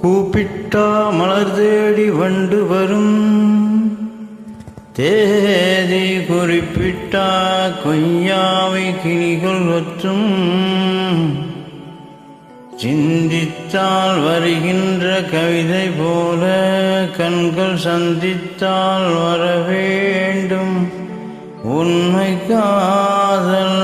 கூப்பிட்டா மலர் தேடி வண்டு வரும், தேதி குறிப்பிட்டா கொய்யாவை கிளிகள் வற்றும். சிந்தித்தால் வருகின்ற கவிதை போல கண்கள் சந்தித்தால் வர வேண்டும் உண்மை காதல்.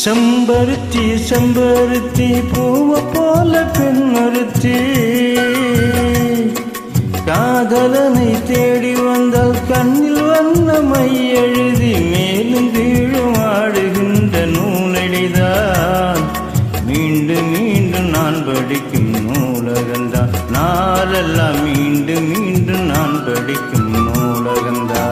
செம்பருத்தி செம்பருத்தி பூவ போல பெண்ணொருத்தி, காதலனை தேடி வந்தால் கண்ணில் வந்த மை எழுதி மேலும் கீழும் ஆடுகின்ற நூலடிதான். மீண்டும் மீண்டும் நான் படிக்கும் நூலகந்தான், நாளெல்லாம் மீண்டும் மீண்டும் நான் படிக்கும் நூலகந்தான்.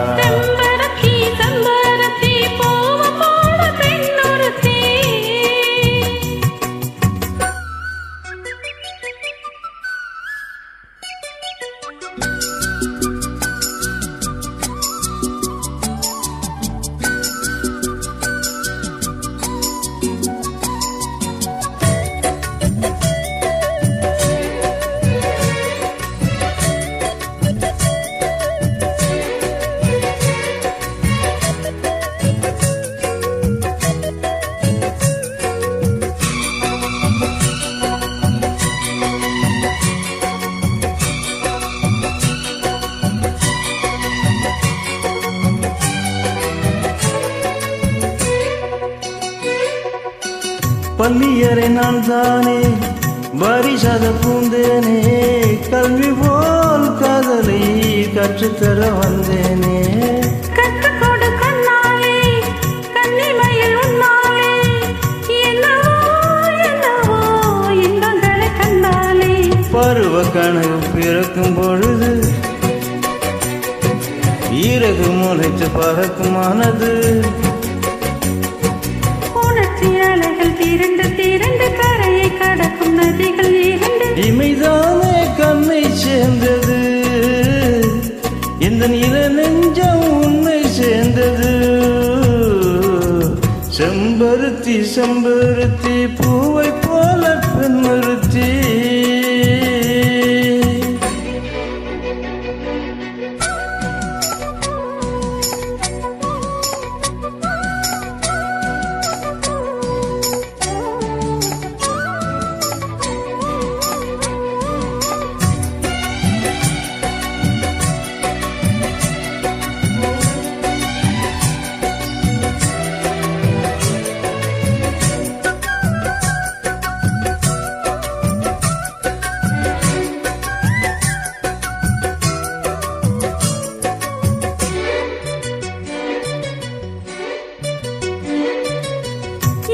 பள்ளியறை நான் தானே பரிசத பூந்தேனே, கல்வி போல் காதலை கற்றுத்தர வந்தேனே. கற்றுக்கொடு கண்ணாலே கண்ணிமையில் உன்னாலே, என்னவோ என்னவோ இன்பங்களை கண்டாலே. பருவ கனவு பிறக்கும் பொழுது ஈரகு முளைத்து பறக்கும் மனது, அலைகள் திரண்டு திரண்டு கரையை கடக்கும் நதிகள் இரண்டு. இமைதானே கண்ணை சேர்ந்தது, இந்த நில நெஞ்சம் உன்னை சேர்ந்தது. செம்பருத்தி செம்பருத்தி பூவை போல பெண்ணொருத்தி,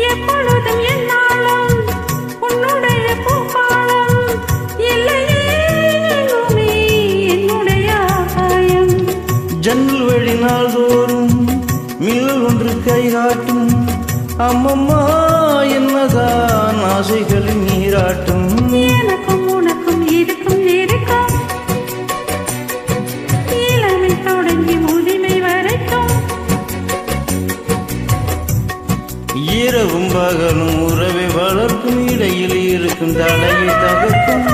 எப்பொழுதும் என்னாலும் உன்னுடைய பூபாலம், இல்லையே எங்குமே என்னுடைய ஆகாயம். ஜன்னல் வழி நாள்தோறும் மின்னல் ஒன்று கை காட்டும், அம்மம்மா என்னதான் ஆசைகளின் நீராட்டும். எனக்கும் உனக்கும் இருக்கும் இருக்கும், இளமை தொடங்கி முதுமை வரைக்கும். இரவும் பகலும் உறவை வளர்க்கும், இடையில் இருக்கும் தடையை தகர்க்கும்.